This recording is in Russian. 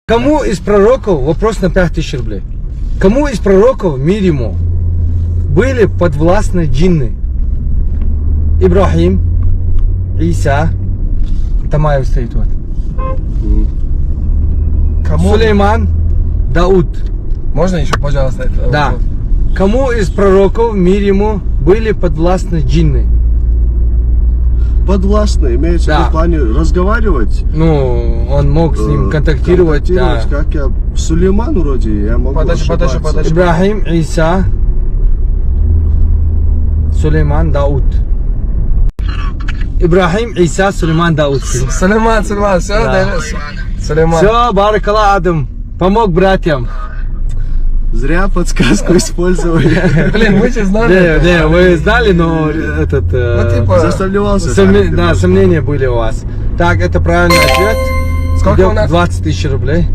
Кому из пророков, вопрос на 5000 рублей, кому из пророков в мире ему были подвластны джинны? Ибрахим, Иса, Тамаев стоит вот. Кому? Сулейман, Дауд. Можно еще, пожалуйста, это? Да. Кому из пророков в мире ему были подвластны джинны? Подвластно, имеется Да. в плане разговаривать. Ну, он мог с ним контактировать, да. Как я, Сулейман вроде, я могу Подожди. ошибаться. Ибрахим, Иса, Сулейман, Дауд. Ибрахим, Иса, Сулейман, Дауд. Сулейман, все, Да. Сулейман. Все, баракалла Адам. Помог братьям. Зря подсказку использовали. Блин, мы же знали. Не, вы знали, но этот... Ну, типа, Засомневался. Да, сомнения были у вас. Так, это правильный ответ. Сколько Идет у нас? 20 000 рублей.